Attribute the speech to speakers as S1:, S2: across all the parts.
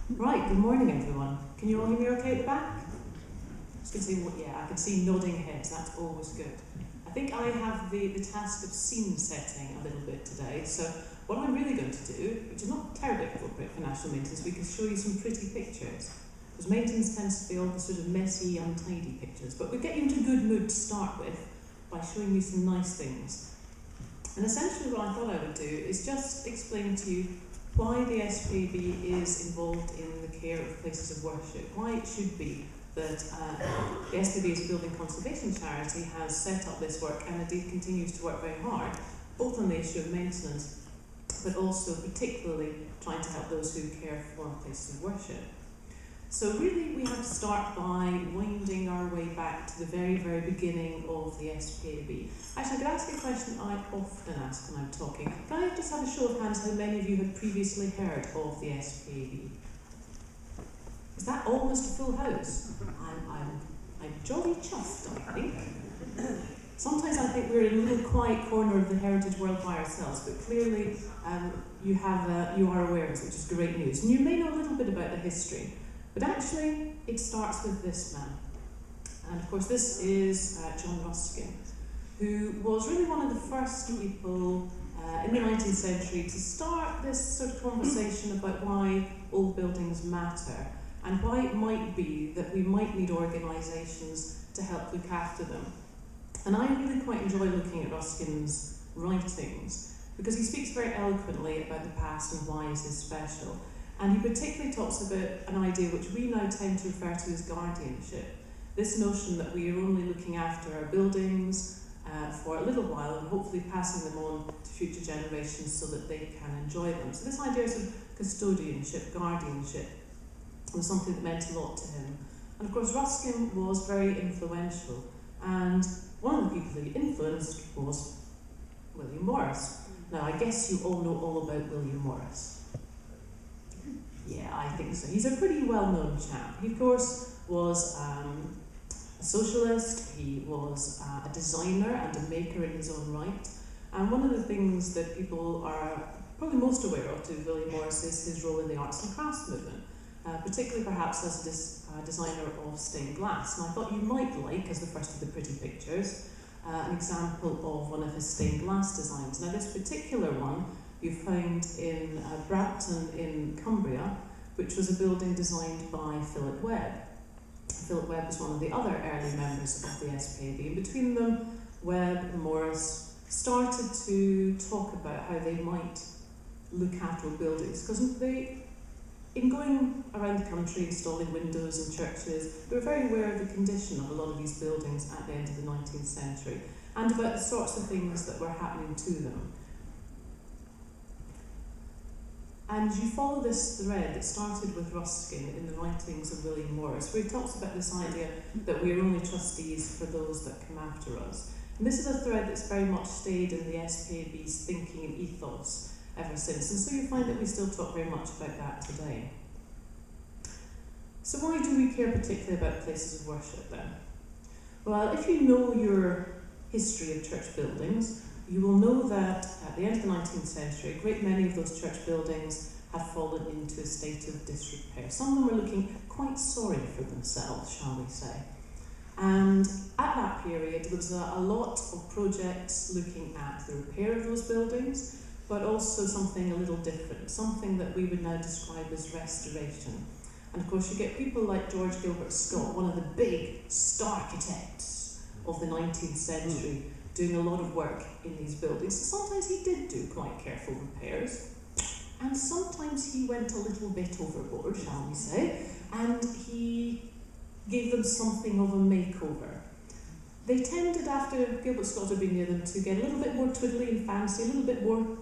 S1: Right, good morning everyone. Can you all hear me okay at the back? Just can see, yeah, I can see nodding heads, that's always good. I think I have the task of scene setting a little bit today, so what I'm really going to do, which is not terribly appropriate for National Maintenance Week, is show you some pretty pictures. Because maintenance tends to be all the sort of messy, untidy pictures, but we'll get you into a good mood to start with by showing you some nice things. And essentially what I thought I would do is just explain to you why the SPAB is involved in the care of places of worship, why it should be that the SPAB as a building conservation charity has set up this work and indeed continues to work very hard, both on the issue of maintenance, but also particularly trying to help those who care for places of worship. So really we have to start by winding our way back to the very, very beginning of the SPAB. Actually, I could ask a question I often ask when I'm talking. Can I just have a show of hands how many of you had previously heard of the SPAB? Is that almost a full house? I'm jolly chuffed, I think. Sometimes I think we're in a little quiet corner of the heritage world by ourselves, but clearly you are aware of it, which is great news. And you may know a little bit about the history. But actually, it starts with this man. And of course, this is John Ruskin, who was really one of the first people in the 19th century to start this sort of conversation about why old buildings matter and why it might be that we might need organisations to help look after them. And I really quite enjoy looking at Ruskin's writings because he speaks very eloquently about the past and why is this special. And he particularly talks about an idea which we now tend to refer to as guardianship. This notion that we are only looking after our buildings for a little while and hopefully passing them on to future generations so that they can enjoy them. So this idea of custodianship, guardianship, was something that meant a lot to him. And of course Ruskin was very influential. And one of the people that he influenced was William Morris. Now I guess you all know all about William Morris. Yeah, I think so. He's a pretty well-known chap. He, of course, was a socialist, he was a designer and a maker in his own right. And one of the things that people are probably most aware of to William Morris is his role in the arts and crafts movement, particularly perhaps as a designer of stained glass. And I thought you might like, as the first of the pretty pictures, an example of one of his stained glass designs. Now this particular one you found in Brampton in Cumbria, which was a building designed by Philip Webb. Philip Webb was one of the other early members of the SPAB, and between them, Webb and Morris started to talk about how they might look after buildings, because in going around the country installing windows in churches, they were very aware of the condition of a lot of these buildings at the end of the 19th century, and about the sorts of things that were happening to them. And you follow this thread that started with Ruskin in the writings of William Morris, where he talks about this idea that we are only trustees for those that come after us. And this is a thread that's very much stayed in the SPAB's thinking and ethos ever since. And so you find that we still talk very much about that today. So why do we care particularly about places of worship then? Well, if you know your history of church buildings, you will know that at the end of the 19th century, a great many of those church buildings had fallen into a state of disrepair. Some of them were looking quite sorry for themselves, shall we say. And at that period, there was a lot of projects looking at the repair of those buildings, but also something a little different, something that we would now describe as restoration. And of course, you get people like George Gilbert Scott, one of the big star-architects of the 19th century, doing a lot of work in these buildings. So sometimes he did do quite careful repairs, and sometimes he went a little bit overboard, shall we say, and he gave them something of a makeover. They tended, after Gilbert Scott had been near them, to get a little bit more twiddly and fancy, a little bit more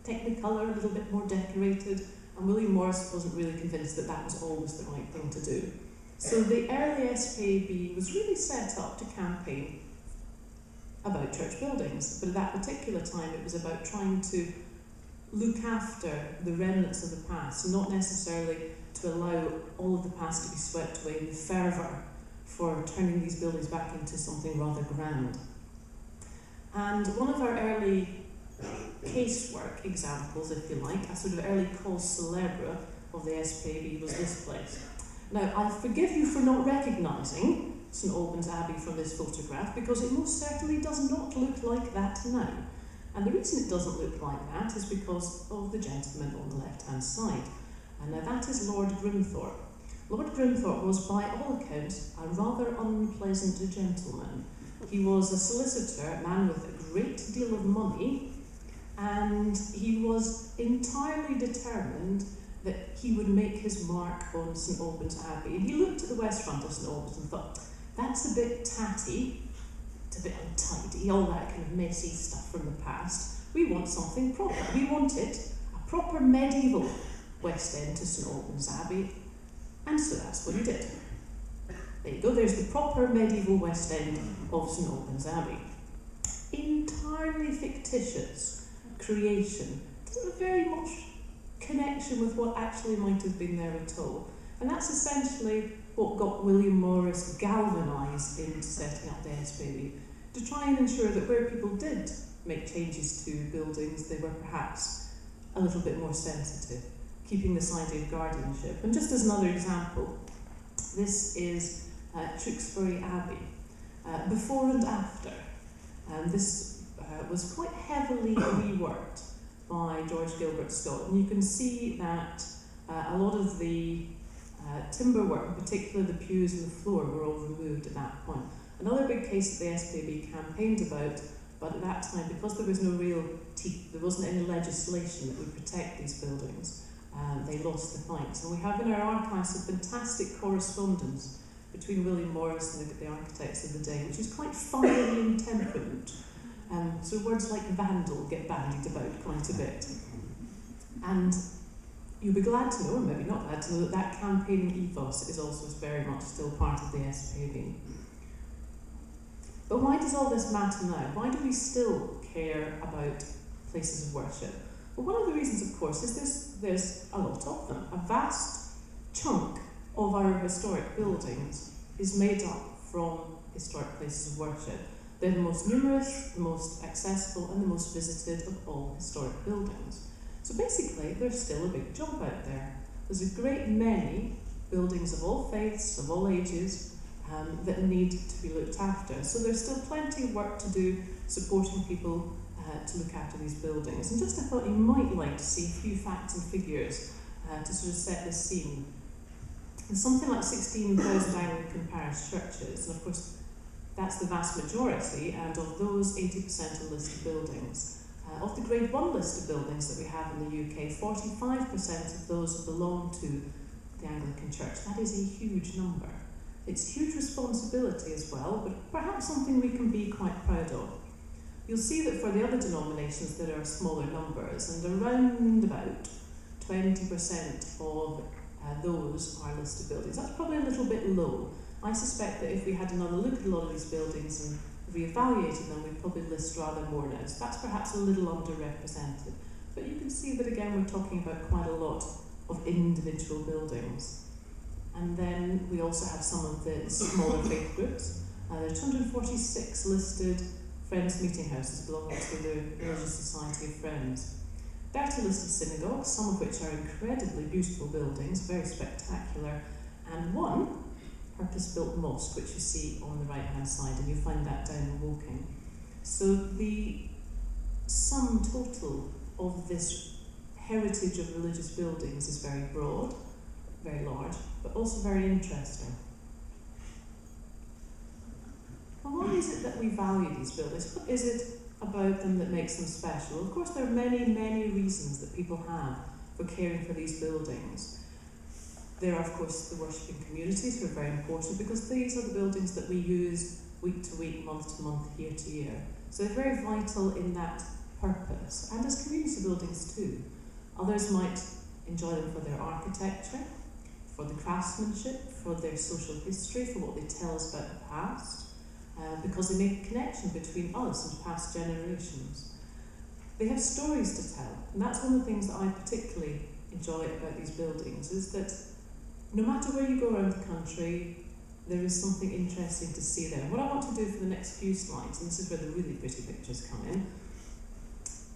S1: technicolor, a little bit more decorated, and William Morris wasn't really convinced that that was always the right thing to do. So the early SPAB was really set up to campaign about church buildings, but at that particular time it was about trying to look after the remnants of the past, not necessarily to allow all of the past to be swept away in the fervour for turning these buildings back into something rather grand. And one of our early casework examples, if you like, a sort of early cause célèbre, of the SPAB was this place. Now, I forgive you for not recognising St Albans Abbey from this photograph, because it most certainly does not look like that now. And the reason it doesn't look like that is because of the gentleman on the left-hand side. And now that is Lord Grimthorpe. Lord Grimthorpe was, by all accounts, a rather unpleasant gentleman. He was a solicitor, a man with a great deal of money, and he was entirely determined that he would make his mark on St Albans Abbey. And he looked at the west front of St Albans and thought, that's a bit tatty, it's a bit untidy, all that kind of messy stuff from the past. We want something proper. We wanted a proper medieval West End to St Albans Abbey, and so that's what he did. There you go, there's the proper medieval West End of St Albans Abbey. Entirely fictitious creation. Doesn't have very much connection with what actually might have been there at all. And that's essentially what got William Morris galvanised into setting up the SPAB, to try and ensure that where people did make changes to buildings, they were perhaps a little bit more sensitive, keeping this idea of guardianship. And just as another example, this is Tewkesbury Abbey, before and after. This was quite heavily reworked by George Gilbert Scott, and you can see that a lot of the timber work, in particular the pews and the floor, were all removed at that point. Another big case that the SPAB campaigned about, but at that time, because there was no real teeth, there wasn't any legislation that would protect these buildings, they lost the fight. So we have in our archives a fantastic correspondence between William Morris and the architects of the day, which is quite fiery in temperament. So words like vandal get bandied about quite a bit. And you'll be glad to know, or maybe not glad to know, that that campaigning ethos is also very much still part of the SPAB. But why does all this matter now? Why do we still care about places of worship? Well, one of the reasons, of course, is there's a lot of them. A vast chunk of our historic buildings is made up from historic places of worship. They're the most numerous, the most accessible, and the most visited of all historic buildings. So basically, there's still a big job out there. There's a great many buildings of all faiths, of all ages, that need to be looked after. So there's still plenty of work to do supporting people to look after these buildings. And just I thought you might like to see a few facts and figures to sort of set the scene. There's something like 16,000 Anglican parish churches, and of course that's the vast majority, and of those 80% are listed buildings. Of the Grade 1 listed buildings that we have in the UK, 45% of those belong to the Anglican Church. That is a huge number. It's huge responsibility as well, but perhaps something we can be quite proud of. You'll see that for the other denominations there are smaller numbers, and around about 20% of those are listed buildings. That's probably a little bit low. I suspect that if we had another look at a lot of these buildings and re-evaluated them, we'd probably list rather more now. So that's perhaps a little underrepresented. But you can see that again we're talking about quite a lot of individual buildings. And then we also have some of the smaller faith groups. There are 246 listed Friends meeting houses belonging to the Religious Society of Friends. 30 listed synagogues, some of which are incredibly beautiful buildings, very spectacular, and one purpose-built mosque, which you see on the right-hand side, and you find that down in Woking. So the sum total of this heritage of religious buildings is very broad, very large, but also very interesting. Well, why is it that we value these buildings? What is it about them that makes them special? Of course, there are many, many reasons that people have for caring for these buildings. There are, of course, the worshipping communities who are very important, because these are the buildings that we use week to week, month to month, year to year. So they're very vital in that purpose, and as community buildings too. Others might enjoy them for their architecture, for the craftsmanship, for their social history, for what they tell us about the past, because they make a connection between us and past generations. They have stories to tell, and that's one of the things that I particularly enjoy about these buildings, is that no matter where you go around the country, there is something interesting to see there. And what I want to do for the next few slides, and this is where the really pretty pictures come in,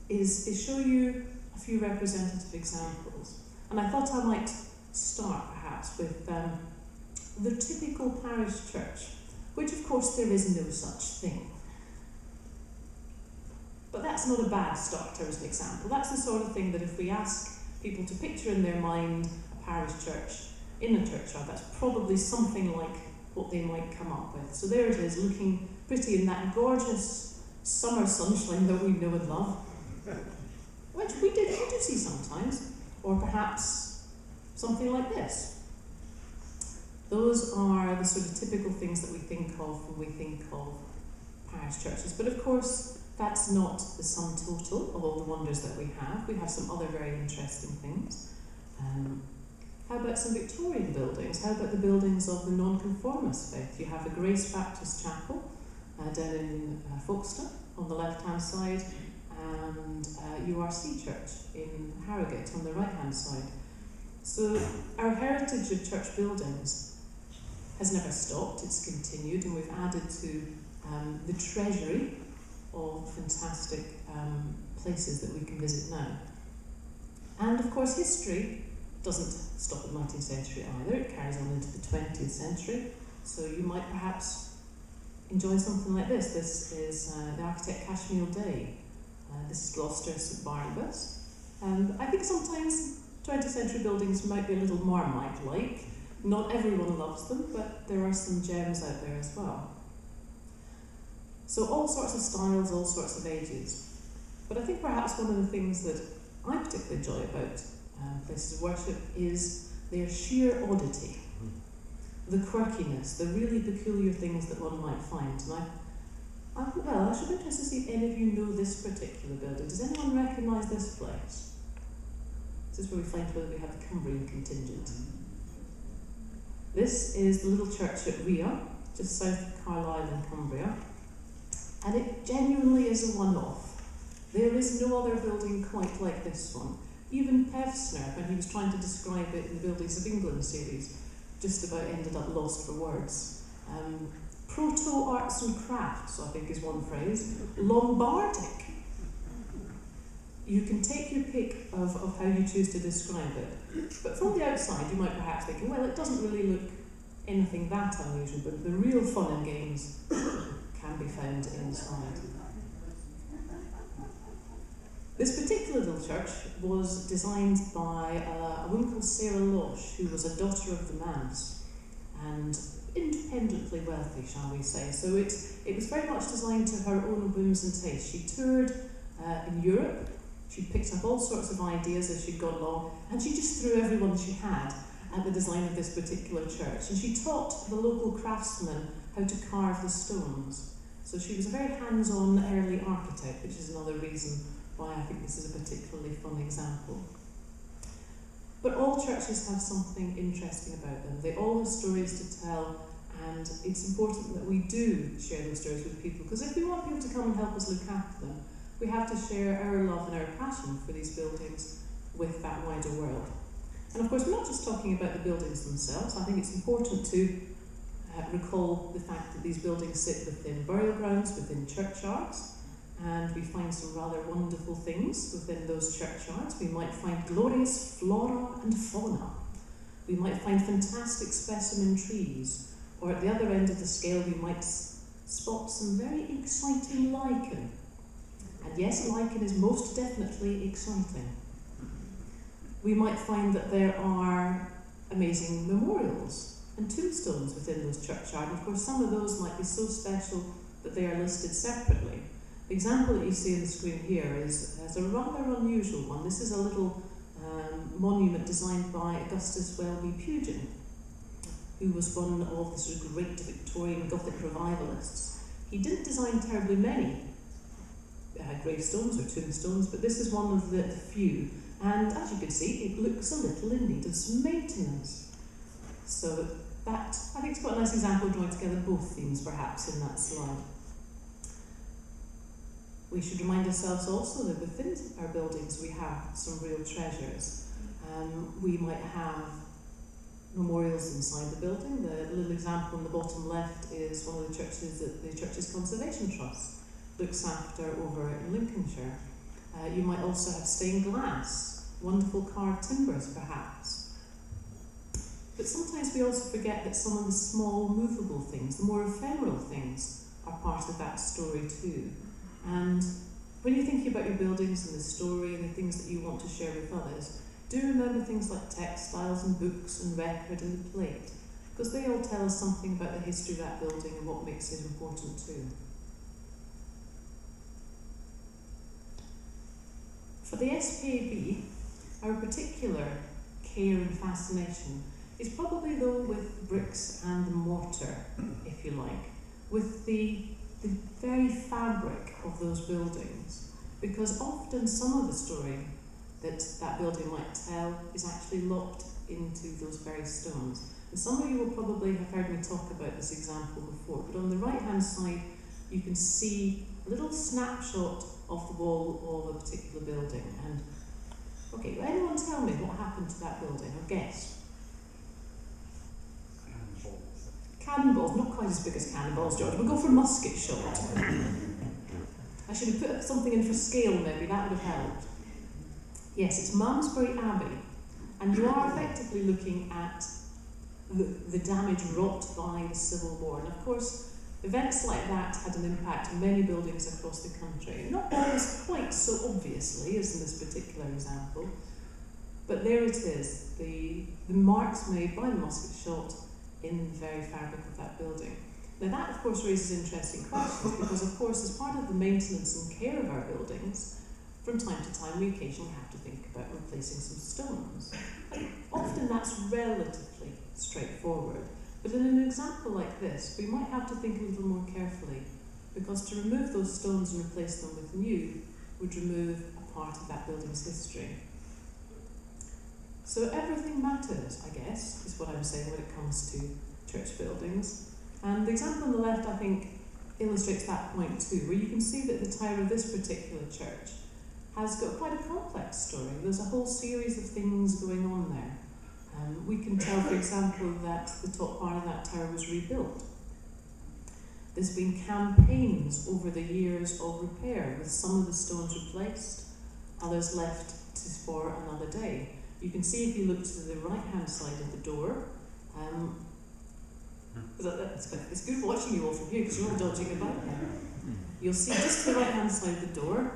S1: is show you a few representative examples. And I thought I might start perhaps with the typical parish church, which of course there is no such thing. But that's not a bad starter as an example. That's the sort of thing that if we ask people to picture in their mind a parish church in a churchyard, that's probably something like what they might come up with. So there it is, looking pretty in that gorgeous summer sunshine that we know and love, which we do see sometimes, or perhaps something like this. Those are the sort of typical things that we think of when we think of parish churches. But of course, that's not the sum total of all the wonders that we have. We have some other very interesting things. How about some Victorian buildings? How about the buildings of the nonconformist faith? You have a Grace Baptist Chapel down in Folkestone on the left-hand side, and URC Church in Harrogate on the right-hand side. So our heritage of church buildings has never stopped, it's continued, and we've added to the treasury of fantastic places that we can visit now. And of course history doesn't stop at the 19th century either, it carries on into the 20th century, so you might perhaps enjoy something like this. This is the architect Cashmere Day. This is Gloucester St Barnabas. And I think sometimes 20th century buildings might be a little Marmite-like. Not everyone loves them, but there are some gems out there as well. So all sorts of styles, all sorts of ages. But I think perhaps one of the things that I particularly enjoy about places of worship is their sheer oddity, the quirkiness, the really peculiar things that one might find. And I should be interested to see if any of you know this particular building. Does anyone recognise this place? This is where we find whether we have the Cumbrian contingent. This is the little church at Rhea, just south of Carlisle in Cumbria. And it genuinely is a one-off. There is no other building quite like this one. Even Pevsner, when he was trying to describe it in the Buildings of England series, just about ended up lost for words. Proto-arts and crafts, I think is one phrase. Lombardic. You can take your pick of how you choose to describe it. But from the outside, you might perhaps think, well, it doesn't really look anything that unusual, but the real fun and games can be found inside. This particular little church was designed by a woman called Sara Crofts, who was a daughter of the manse, and independently wealthy, shall we say. So it was very much designed to her own whims and tastes. She toured in Europe, she picked up all sorts of ideas as she'd gone along, and she just threw everyone she had at the design of this particular church. And she taught the local craftsmen how to carve the stones. So she was a very hands-on early architect, which is another reason why I think this is a particularly fun example. But all churches have something interesting about them. They all have stories to tell, and it's important that we do share those stories with people, because if we want people to come and help us look after them, we have to share our love and our passion for these buildings with that wider world. And of course, we're not just talking about the buildings themselves. I think it's important to recall the fact that these buildings sit within burial grounds, within churchyards, and we find some rather wonderful things within those churchyards. We might find glorious flora and fauna. We might find fantastic specimen trees, or at the other end of the scale we might spot some very exciting lichen. And yes, lichen is most definitely exciting. We might find that there are amazing memorials and tombstones within those churchyards. And of course, some of those might be so special that they are listed separately. The example that you see on the screen here is a rather unusual one. This is a little monument designed by Augustus Welby Pugin, who was one of the sort of great Victorian Gothic revivalists. He didn't design terribly many gravestones or tombstones, but this is one of the few. And as you can see, it looks a little in need of some maintenance. So that, I think it's quite a nice example of drawing together both themes perhaps in that slide. We should remind ourselves also that within our buildings we have some real treasures. We might have memorials inside the building. The little example on the bottom left is one of the churches that the Churches Conservation Trust looks after over in Lincolnshire. You might also have stained glass wonderful carved timbers perhaps. But sometimes we also forget that some of the small movable things, the more ephemeral things, are part of that story too. And when you're thinking about your buildings and the story and the things that you want to share with others, do remember things like textiles and books and record and the plate, because they all tell us something about the history of that building and what makes it important too. For the SPAB, our particular care and fascination is probably though with bricks and the mortar, if you like, with the very fabric of those buildings, because often some of the story that building might tell is actually locked into those very stones. And some of you will probably have heard me talk about this example before, but on the right hand side you can see a little snapshot of the wall of a particular building. And okay, will anyone tell me what happened to that building, or guess? Cannonballs, not quite as big as cannonballs, George. We'll go for musket shot. I should have put something in for scale maybe, that would have helped. Yes, it's Malmesbury Abbey, and you are effectively looking at the damage wrought by the Civil War. And of course, events like that had an impact on many buildings across the country. Not always quite so obviously as in this particular example, but there it is, the marks made by the musket shot in the very fabric of that building. Now that of course raises interesting questions, because of course as part of the maintenance and care of our buildings, from time to time we occasionally have to think about replacing some stones. And often that's relatively straightforward, but in an example like this we might have to think a little more carefully, because to remove those stones and replace them with new would remove a part of that building's history. So everything matters, I guess, is what I'm saying when it comes to church buildings. And the example on the left, I think, illustrates that point too, where you can see that the tower of this particular church has got quite a complex story. There's a whole series of things going on there. We can tell, for example, that the top part of that tower was rebuilt. There's been campaigns over the years of repair, with some of the stones replaced, others left for another day. You can see if you look to the right-hand side of the door, it's good watching you all from here because you're all dodging about there. You'll see just to the right-hand side of the door,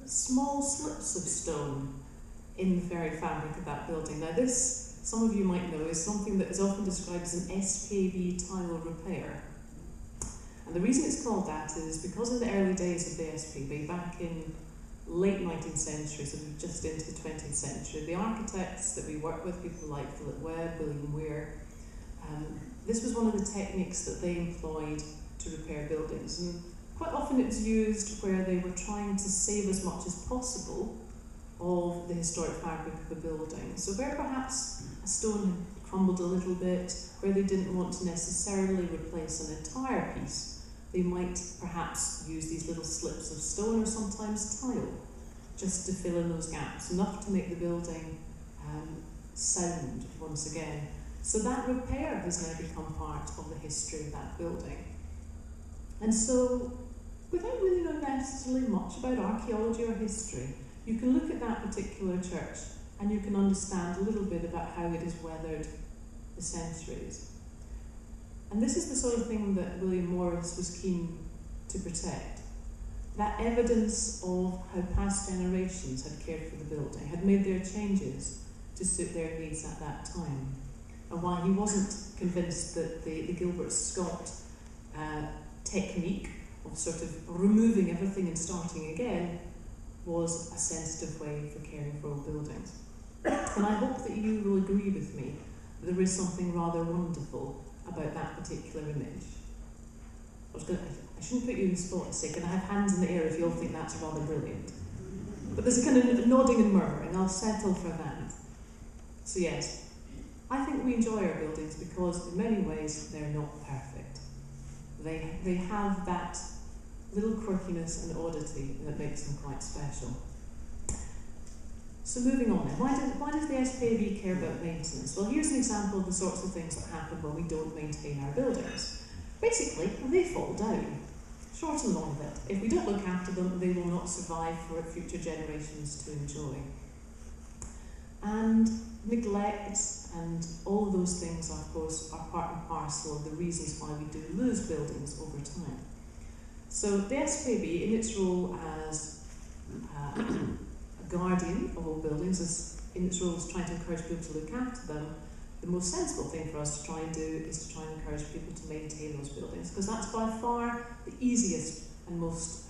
S1: small slips of stone in the very fabric of that building. Now this, some of you might know, is something that is often described as an SPAB tile repair. And the reason it's called that is because in the early days of the SPAB, back in late 19th century, so just into the 20th century, the architects that we work with, people like Philip Webb, William Weir, this was one of the techniques that they employed to repair buildings. And quite often it was used where they were trying to save as much as possible of the historic fabric of a building. So where perhaps a stone had crumbled a little bit, where they didn't want to necessarily replace an entire piece, they might perhaps use these little slips of stone or sometimes tile just to fill in those gaps, enough to make the building sound once again. So that repair has now become part of the history of that building. And so, without really knowing necessarily much about archaeology or history, you can look at that particular church and you can understand a little bit about how it has weathered the centuries. And this is the sort of thing that William Morris was keen to protect. That evidence of how past generations had cared for the building, had made their changes to suit their needs at that time. And while he wasn't convinced that the Gilbert Scott technique of sort of removing everything and starting again was a sensitive way for caring for old buildings. And I hope that you will agree with me that there is something rather wonderful about that particular image. I shouldn't put you in the spot and say, can I have hands in the air if you all think that's rather brilliant? But there's a kind of nodding and murmuring, I'll settle for that. So yes, I think we enjoy our buildings because in many ways they're not perfect. They have that little quirkiness and oddity that makes them quite special. So moving on then, why does the SPAB care about maintenance? Well, here's an example of the sorts of things that happen when we don't maintain our buildings. Basically, they fall down. Short and long of it. If we don't look after them, they will not survive for future generations to enjoy. And neglect and all of those things, of course, are part and parcel of the reasons why we do lose buildings over time. So the SPAB, in its role as a guardian of all buildings, in its role as trying to encourage people to look after them, the most sensible thing for us to try and do is to try and encourage people to maintain those buildings, because that's by far the easiest and most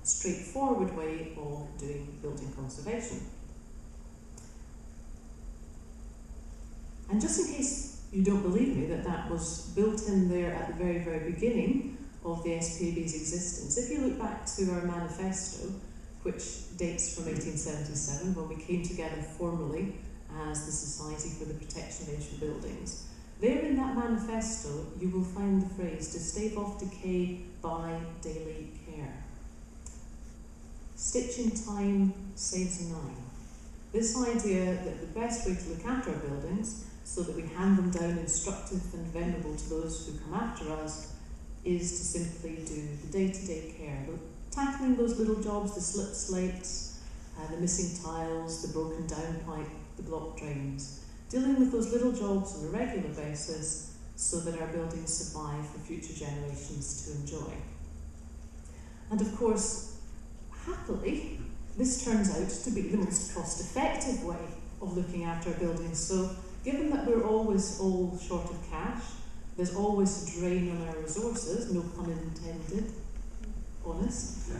S1: straightforward way of doing building conservation. And just in case you don't believe me that that was built in there at the very, very beginning of the SPAB's existence, if you look back to our manifesto, which dates from 1877, when we came together formally as the Society for the Protection of Ancient Buildings, there in that manifesto you will find the phrase, to stave off decay by daily care. Stitch in time saves nine. This idea that the best way to look after our buildings, so that we hand them down instructive and venerable to those who come after us, is to simply do the day-to-day care, tackling those little jobs, the slipped slates, the missing tiles, the broken down pipe, the blocked drains, dealing with those little jobs on a regular basis so that our buildings survive for future generations to enjoy. And of course, happily, this turns out to be the most cost-effective way of looking after our buildings. So given that we're always all short of cash, there's always a drain on our resources, no pun intended, honest,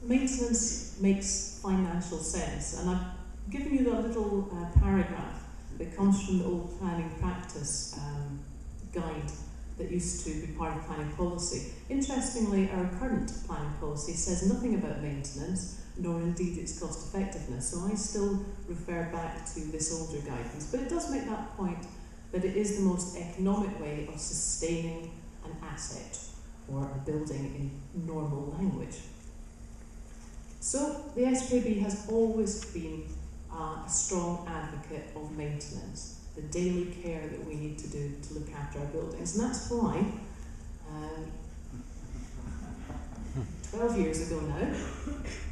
S1: maintenance makes financial sense. And I've given you that little paragraph that comes from the old planning practice guide that used to be part of planning policy. Interestingly, our current planning policy says nothing about maintenance, nor indeed its cost effectiveness, so I still refer back to this older guidance. But it does make that point that it is the most economic way of sustaining an asset or a building in normal language. So the SPAB has always been a strong advocate of maintenance, the daily care that we need to do to look after our buildings. And that's why 12 years ago now,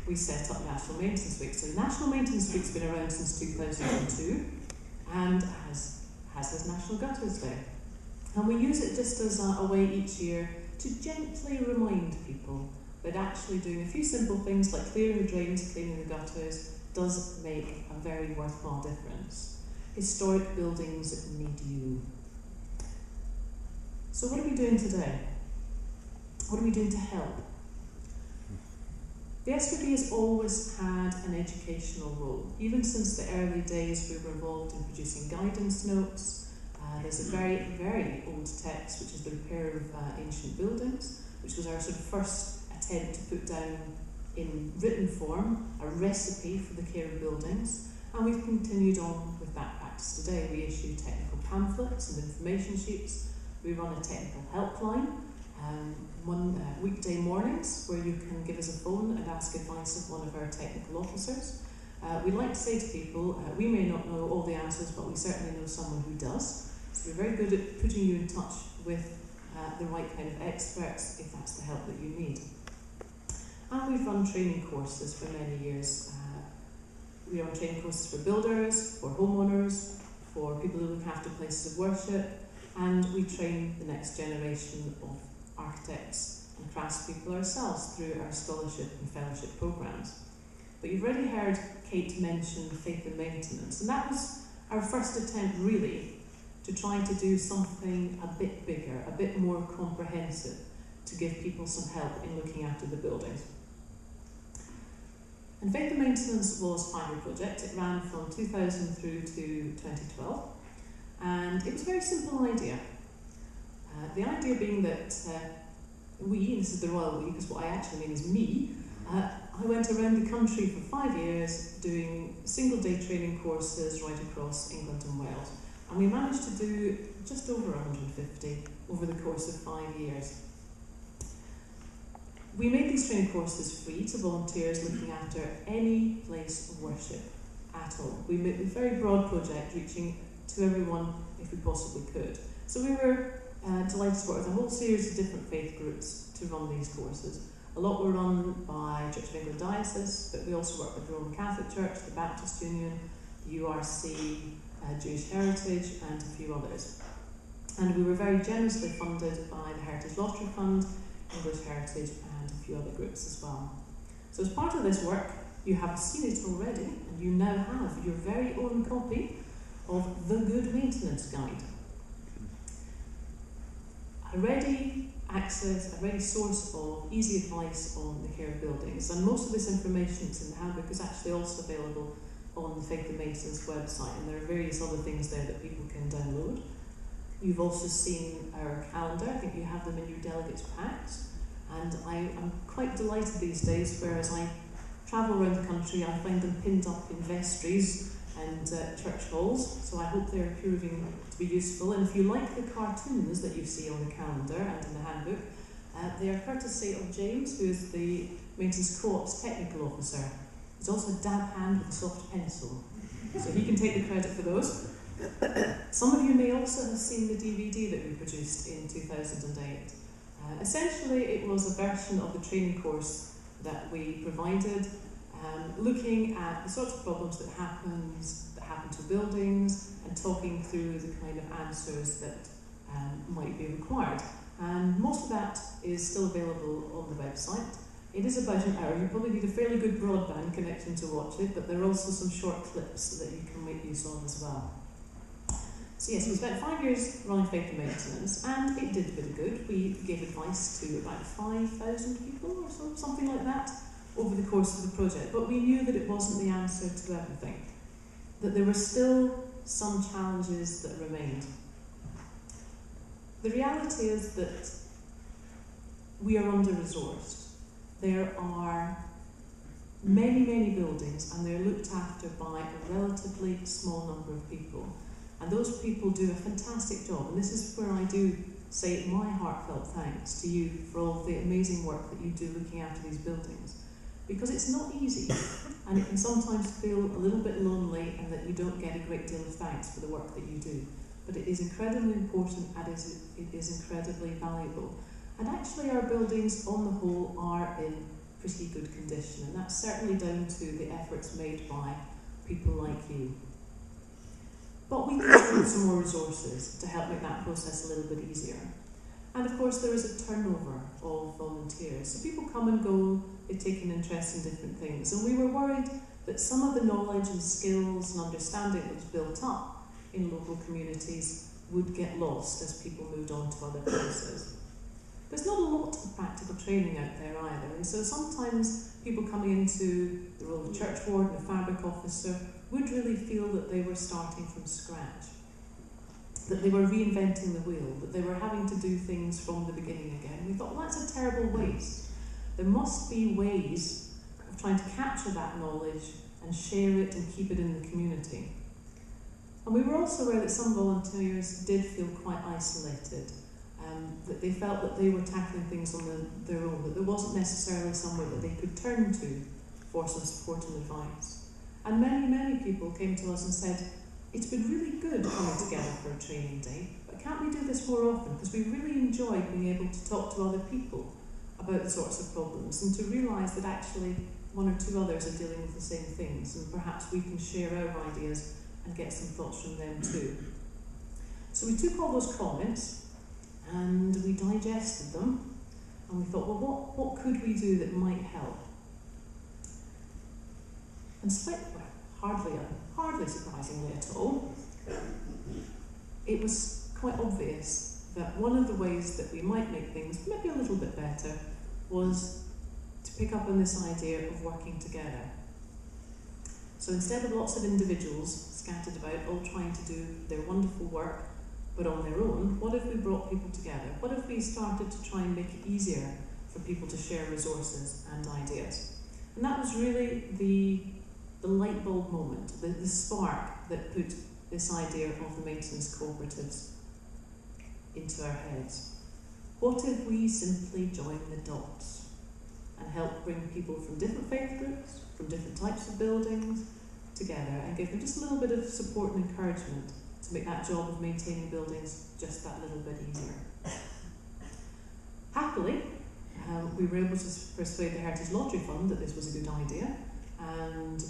S1: we set up National Maintenance Week. So National Maintenance Week's been around since 2002 and has National Gutters Day. And we use it just as a way each year to gently remind people that actually doing a few simple things like clearing the drains, cleaning the gutters, does make a very worthwhile difference. Historic buildings need you. So what are we doing today? What are we doing to help? The SPAB has always had an educational role. Even since the early days we were involved in producing guidance notes. There's a very, very old text, which is the Repair of Ancient Buildings, which was our sort of first attempt to put down in written form a recipe for the care of buildings, and we've continued on with that practice today. We issue technical pamphlets and information sheets. We run a technical helpline, weekday mornings, where you can give us a phone and ask advice of one of our technical officers. We'd like to say to people, we may not know all the answers, but we certainly know someone who does. So we're very good at putting you in touch with the right kind of experts if that's the help that you need. And we've run training courses for many years. We run training courses for builders, for homeowners, for people who look after places of worship, and we train the next generation of architects and craftspeople ourselves through our scholarship and fellowship programs. But you've already heard Kate mention faith and maintenance, and that was our first attempt really to try to do something a bit bigger, a bit more comprehensive, to give people some help in looking after the buildings. And Faith and Maintenance was a 5-year project. It ran from 2000 through to 2012, and it was a very simple idea. The idea being that we, and this is the royal we, because what I actually mean is me, I went around the country for 5 years doing single-day training courses right across England and Wales. And we managed to do just over 150 over the course of 5 years. We made these training courses free to volunteers looking after any place of worship at all. We made a very broad project reaching to everyone if we possibly could. So we were delighted to work with a whole series of different faith groups to run these courses. A lot were run by by Church of England Diocese, but we also work with the Roman Catholic Church, the Baptist Union, the URC, Jewish Heritage, and a few others. And we were very generously funded by the Heritage Lottery Fund, English Heritage, and a few other groups as well. So as part of this work, you have seen it already, and you now have your very own copy of the Good Maintenance Guide. A ready access, a ready source of easy advice on the care of buildings. And most of this information that's in the handbook is actually also available on the Faith and Maintenance website, and there are various other things there that people can download. You've also seen our calendar. I think you have them in your delegates packs, and I'm quite delighted these days, whereas I travel around the country, I find them pinned up in vestries and church halls, so I hope they're proving to be useful. And if you like the cartoons that you see on the calendar and in the handbook, they are courtesy of James, who is the Maintenance Co-op's technical officer. He's also a dab hand with a soft pencil, so he can take the credit for those. Some of you may also have seen the DVD that we produced in 2008. Essentially, it was a version of the training course that we provided, looking at the sorts of problems that happen to buildings and talking through the kind of answers that might be required. And most of that is still available on the website. It is about an hour. You probably need a fairly good broadband connection to watch it, but there are also some short clips that you can make use of as well. So yes, we spent 5 years running Faith and Maintenance, and it did a bit of good. We gave advice to about 5,000 people or so, something like that, over the course of the project. But we knew that it wasn't the answer to everything, that there were still some challenges that remained. The reality is that we are under-resourced. There are many, many buildings, and they're looked after by a relatively small number of people. And those people do a fantastic job. And this is where I do say my heartfelt thanks to you for all the amazing work that you do looking after these buildings. Because it's not easy, and it can sometimes feel a little bit lonely and that you don't get a great deal of thanks for the work that you do. But it is incredibly important, and it is incredibly valuable. And actually our buildings on the whole are in pretty good condition, and that's certainly down to the efforts made by people like you. But we can spend some more resources to help make that process a little bit easier. And of course there is a turnover of volunteers. So people come and go, they take an interest in different things. And we were worried that some of the knowledge and skills and understanding that was built up in local communities would get lost as people moved on to other places. There's not a lot of practical training out there either, and so sometimes people coming into the role of church warden or fabric officer would really feel that they were starting from scratch, that they were reinventing the wheel, that they were having to do things from the beginning again. We thought, well, that's a terrible waste. There must be ways of trying to capture that knowledge and share it and keep it in the community. And we were also aware that some volunteers did feel quite isolated, that they felt that they were tackling things on their own, that there wasn't necessarily somewhere that they could turn to for some support and advice. And many, many people came to us and said, it's been really good coming together for a training day, but can't we do this more often? Because we really enjoy being able to talk to other people about the sorts of problems and to realise that actually one or two others are dealing with the same things, and perhaps we can share our ideas and get some thoughts from them too. So we took all those comments and we digested them, and we thought, well, what could we do that might help? And hardly surprisingly at all, it was quite obvious that one of the ways that we might make things maybe a little bit better was to pick up on this idea of working together. So instead of lots of individuals scattered about all trying to do their wonderful work but on their own, what if we brought people together? What if we started to try and make it easier for people to share resources and ideas? And that was really the light bulb moment, the spark that put this idea of the maintenance cooperatives into our heads. What if we simply join the dots and help bring people from different faith groups, from different types of buildings, together and give them just a little bit of support and encouragement to make that job of maintaining buildings just that little bit easier. Happily, we were able to persuade the Heritage Lottery Fund that this was a good idea, and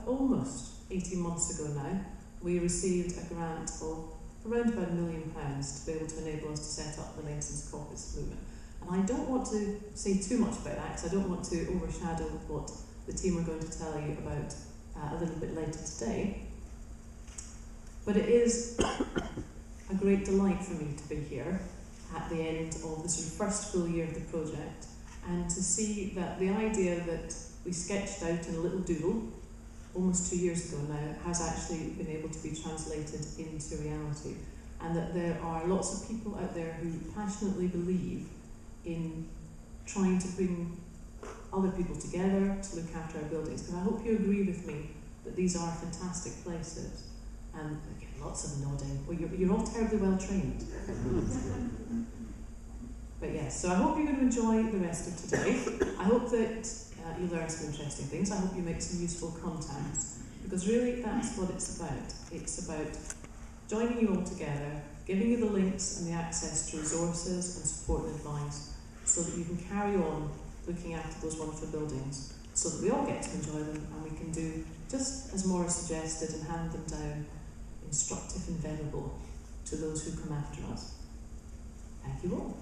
S1: almost 18 months ago now, we received a grant of around about £1 million to be able to enable us to set up the Maintenance Caucus movement. And I don't want to say too much about that, because I don't want to overshadow what the team are going to tell you about a little bit later today. But it is a great delight for me to be here at the end of the sort of first full year of the project, and to see that the idea that we sketched out in a little doodle almost 2 years ago now has actually been able to be translated into reality, and that there are lots of people out there who passionately believe in trying to bring other people together to look after our buildings. Because I hope you agree with me that these are fantastic places. And again, lots of nodding. Well, you're all terribly well trained. But yes, so I hope you're going to enjoy the rest of today. I hope that you learn some interesting things. I hope you make some useful contacts, because really that's what it's about. It's about joining you all together, giving you the links and the access to resources and support and advice, so that you can carry on looking after those wonderful buildings, so that we all get to enjoy them, and we can do just as Maura suggested and hand them down instructive and venerable to those who come after us. Thank you all.